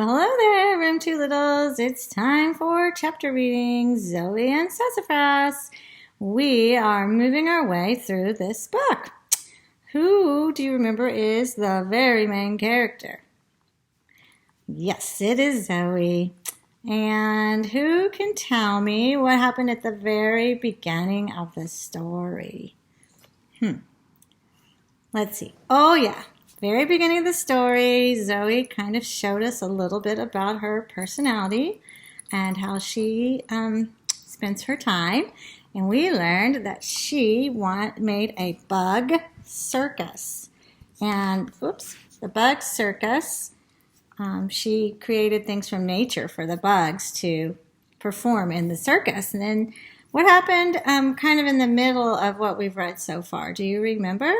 Well, hello there, Room 2 Littles. It's time for chapter reading, Zoey and Sassafras. We are moving our way through this book. Who do you remember is the very main character? Yes, it is Zoey. And who can tell me what happened at the very beginning of the story? Let's see. Oh, yeah. Very beginning of the story, Zoey kind of showed us a little bit about her personality and how she spends her time. And we learned that she made a bug circus. And, the bug circus, she created things from nature for the bugs to perform in the circus. And then what happened kind of in the middle of what we've read so far? Do you remember?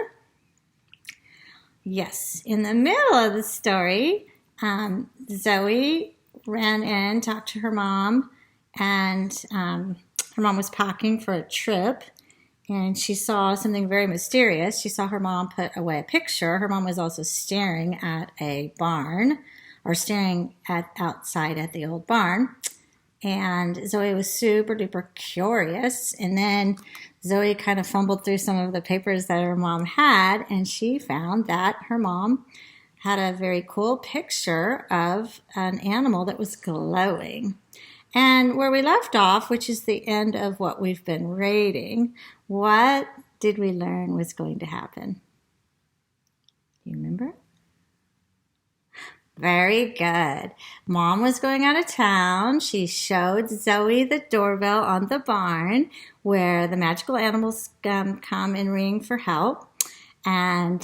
Yes, in the middle of the story, Zoey ran in, talked to her mom, and her mom was packing for a trip, and she saw something very mysterious. She saw her mom put away a picture. Her mom was also staring at a barn, or staring outside at the old barn, and Zoey was super duper curious, and then Zoey kind of fumbled through some of the papers that her mom had, and she found that her mom had a very cool picture of an animal that was glowing. And where we left off, which is the end of what we've been reading, what did we learn was going to happen? Do you remember? Very good. Mom was going out of town. She showed Zoey the doorbell on the barn where the magical animals come and ring for help. And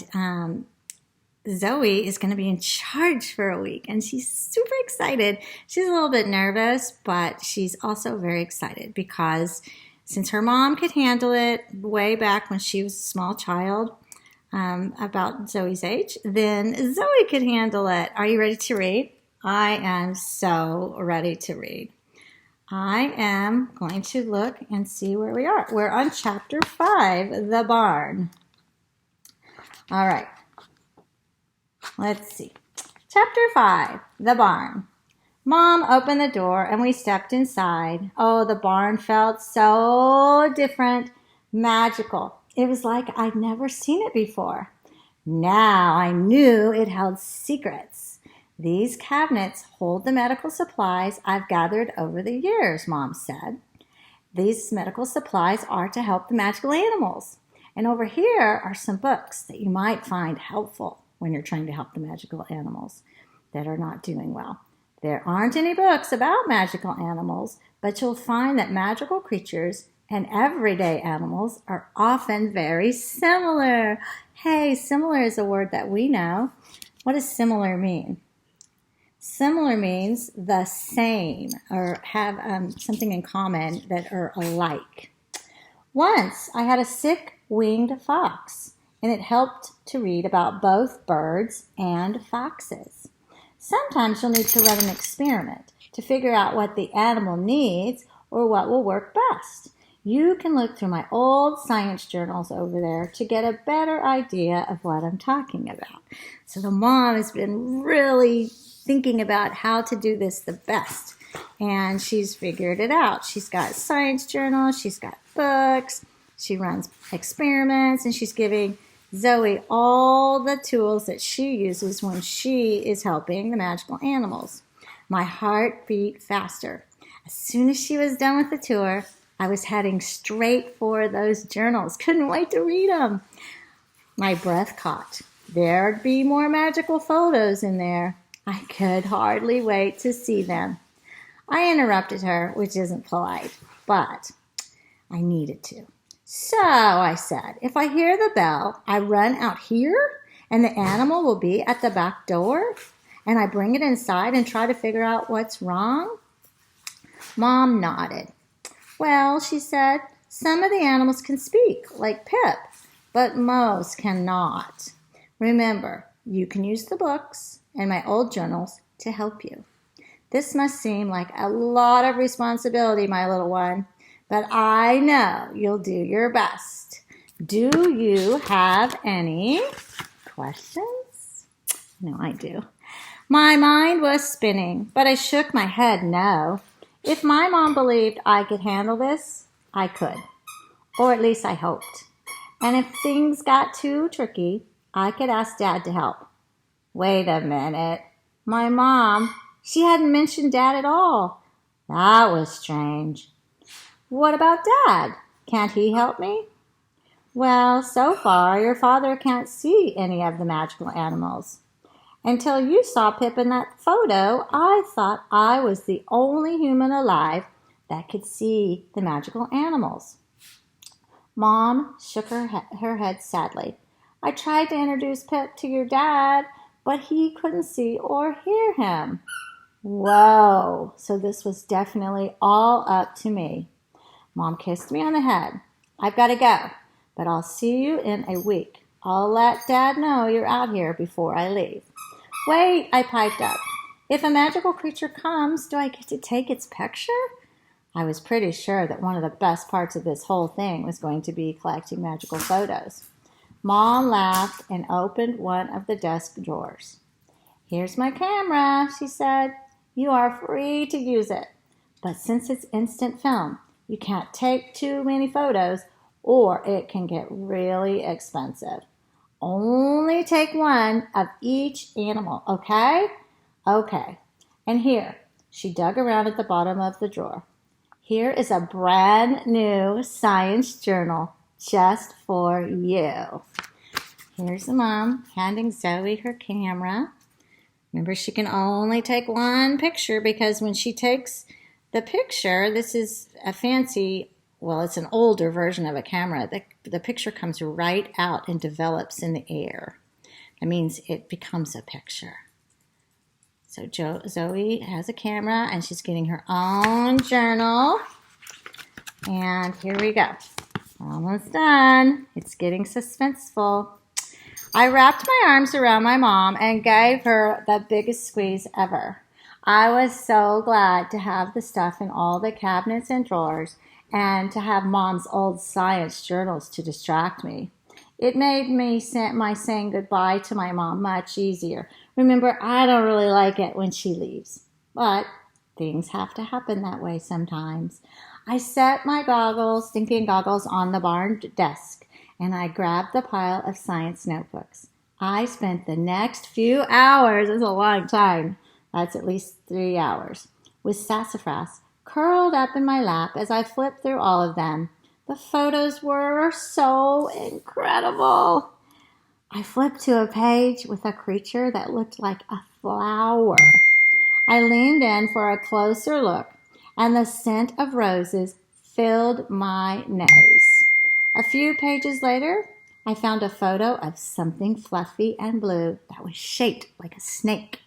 Zoey is going to be in charge for a week. And she's super excited. She's a little bit nervous, but she's also very excited because since her mom could handle it way back when she was a small child, about Zoey's age, then Zoey could handle it. Are you ready to read? I am so ready to read. I am going to look and see where we are. We're on chapter 5, the barn. All right. Let's see. Chapter 5, the barn. Mom opened the door and we stepped inside. Oh, the barn felt so different, magical. It was like I'd never seen it before. Now I knew it held secrets. These cabinets hold the medical supplies I've gathered over the years, Mom said. These medical supplies are to help the magical animals. And over here are some books that you might find helpful when you're trying to help the magical animals that are not doing well. There aren't any books about magical animals, but you'll find that magical creatures and everyday animals are often very similar. Hey, similar is a word that we know. What does similar mean? Similar means the same or have something in common that are alike. Once I had a sick winged fox, and it helped to read about both birds and foxes. Sometimes you'll need to run an experiment to figure out what the animal needs or what will work best. You can look through my old science journals over there to get a better idea of what I'm talking about. So the mom has been really thinking about how to do this the best, and she's figured it out. She's got science journals, she's got books, she runs experiments, and she's giving Zoey all the tools that she uses when she is helping the magical animals. My heart beat faster. As soon as she was done with the tour, I was heading straight for those journals. Couldn't wait to read them. My breath caught. There'd be more magical photos in there. I could hardly wait to see them. I interrupted her, which isn't polite, but I needed to. So I said, if I hear the bell, I run out here and the animal will be at the back door and I bring it inside and try to figure out what's wrong? Mom nodded. Well, she said, some of the animals can speak, like Pip, but most cannot. Remember, you can use the books and my old journals to help you. This must seem like a lot of responsibility, my little one, but I know you'll do your best. Do you have any questions? No, I do. My mind was spinning, but I shook my head no. If my mom believed I could handle this, I could. Or at least I hoped. And if things got too tricky, I could ask Dad to help. Wait a minute. My mom, she hadn't mentioned Dad at all. That was strange. What about Dad? Can't he help me? Well, so far, your father can't see any of the magical animals. Until you saw Pip in that photo, I thought I was the only human alive that could see the magical animals. Mom shook her head sadly. I tried to introduce Pip to your dad, but he couldn't see or hear him. Whoa, so this was definitely all up to me. Mom kissed me on the head. I've got to go, but I'll see you in a week. I'll let Dad know you're out here before I leave. Wait, I piped up. If a magical creature comes, do I get to take its picture? I was pretty sure that one of the best parts of this whole thing was going to be collecting magical photos. Mom laughed and opened one of the desk drawers. Here's my camera, she said. You are free to use it. But since it's instant film, you can't take too many photos or it can get really expensive. Only take one of each animal, okay? Okay. And here, she dug around at the bottom of the drawer. Here is a brand new science journal just for you. Here's the mom handing Zoey her camera. Remember, she can only take one picture because when she takes the picture, this is a fancy, well, it's an older version of a camera. The picture comes right out and develops in the air. That means it becomes a picture. So Zoey has a camera and she's getting her own journal. And here we go. Almost done. It's getting suspenseful. I wrapped my arms around my mom and gave her the biggest squeeze ever. I was so glad to have the stuff in all the cabinets and drawers and to have Mom's old science journals to distract me. It made my saying goodbye to my mom much easier. Remember, I don't really like it when she leaves, but things have to happen that way sometimes. I set my stinking goggles on the barn desk, and I grabbed the pile of science notebooks. I spent the next few hours, it's a long time, that's at least 3 hours, with Sassafras curled up in my lap as I flipped through all of them. The photos were so incredible. I flipped to a page with a creature that looked like a flower. I leaned in for a closer look, and the scent of roses filled my nose. A few pages later, I found a photo of something fluffy and blue that was shaped like a snake.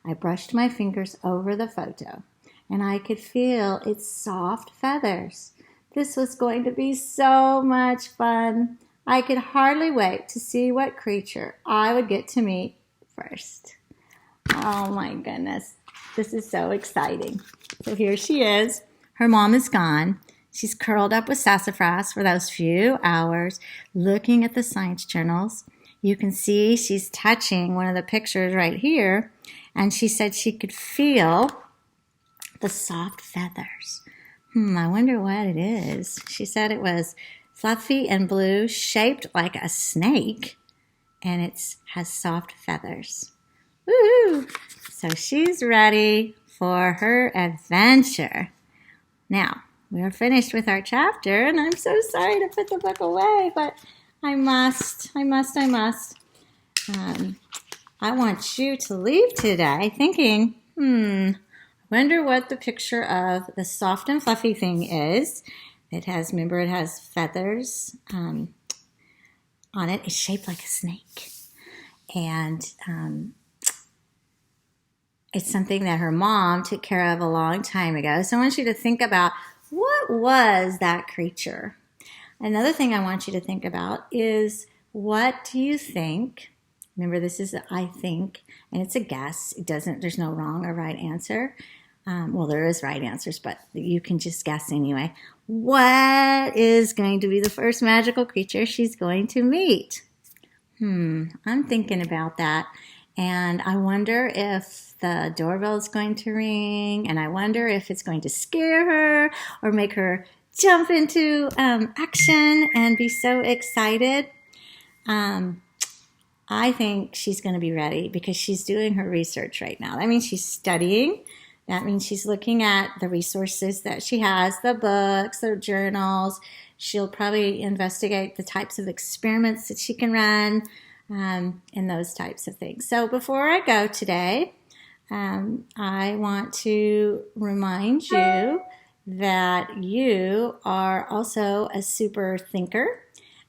I brushed my fingers over the photo, and I could feel its soft feathers. This was going to be so much fun. I could hardly wait to see what creature I would get to meet first. Oh my goodness, this is so exciting. So here she is. Her mom is gone. She's curled up with Sassafras for those few hours, looking at the science journals. You can see she's touching one of the pictures right here, and she said she could feel the soft feathers. I wonder what it is. She said it was fluffy and blue, shaped like a snake, and it has soft feathers. Woo! So she's ready for her adventure. Now, we're finished with our chapter, and I'm so sorry to put the book away, but I must. I want you to leave today thinking, wonder what the picture of the soft and fluffy thing is. It has feathers on it. It's shaped like a snake. And it's something that her mom took care of a long time ago. So I want you to think about, what was that creature? Another thing I want you to think about is, what do you think? Remember, this is I think, and it's a guess. There's no wrong or right answer. Well, there is right answers, but you can just guess anyway. What is going to be the first magical creature she's going to meet? I'm thinking about that. And I wonder if the doorbell is going to ring, and I wonder if it's going to scare her or make her jump into action and be so excited. I think she's going to be ready because she's doing her research right now. That means she's studying. That means she's looking at the resources that she has, the books, the journals. She'll probably investigate the types of experiments that she can run and those types of things. So before I go today, I want to remind you that you are also a super thinker.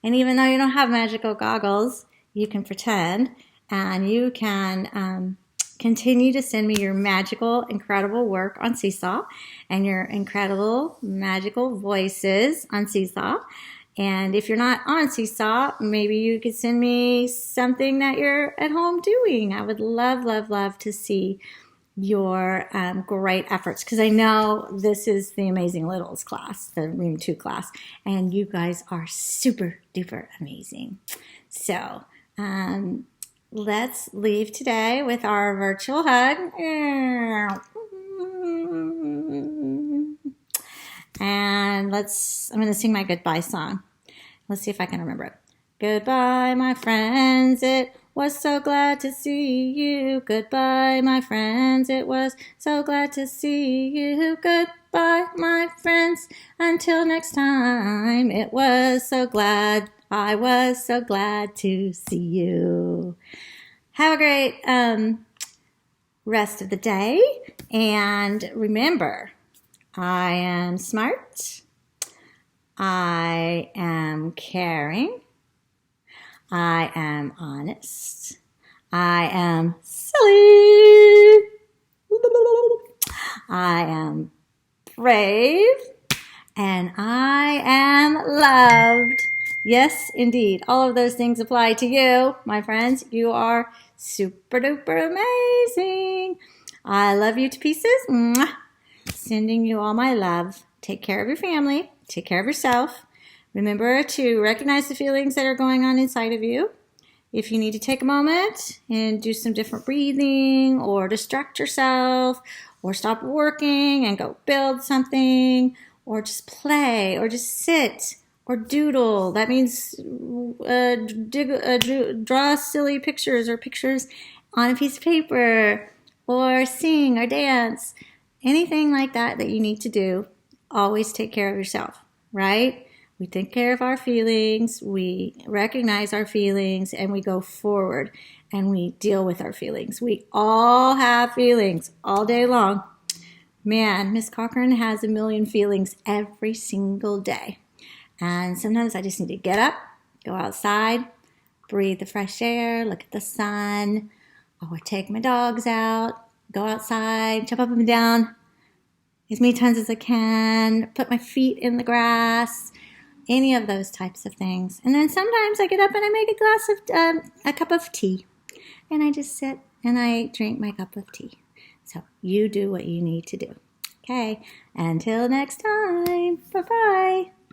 And even though you don't have magical goggles, you can pretend, and you can continue to send me your magical, incredible work on Seesaw and your incredible, magical voices on Seesaw. And if you're not on Seesaw, maybe you could send me something that you're at home doing. I would love, love, love to see your great efforts, because I know this is the Amazing Littles class, the Room 2 class, and you guys are super duper amazing. So let's leave today with our virtual hug. And I'm going to sing my goodbye song. Let's see if I can remember it. Goodbye, my friends. It was so glad to see you. Goodbye, my friends. It was so glad to see you. Goodbye, my friends. Until next time. It was so glad. I was so glad to see you. Have a great rest of the day. And remember, I am smart. I am caring. I am honest. I am silly. I am brave. And I am loved. Yes, indeed. All of those things apply to you, my friends. You are super duper amazing. I love you to pieces. Mwah. Sending you all my love. Take care of your family. Take care of yourself. Remember to recognize the feelings that are going on inside of you. If you need to take a moment and do some different breathing or distract yourself or stop working and go build something or just play or just sit or doodle. That means draw silly pictures or pictures on a piece of paper or sing or dance. Anything like that that you need to do, always take care of yourself, right? We take care of our feelings, we recognize our feelings, and we go forward and we deal with our feelings. We all have feelings all day long. Man, Miss Cochran has a million feelings every single day. And sometimes I just need to get up, go outside, breathe the fresh air, look at the sun, or take my dogs out, go outside, jump up and down as many times as I can, put my feet in the grass, any of those types of things. And then sometimes I get up and I make a cup of tea. And I just sit and I drink my cup of tea. So you do what you need to do. Okay, until next time, bye-bye.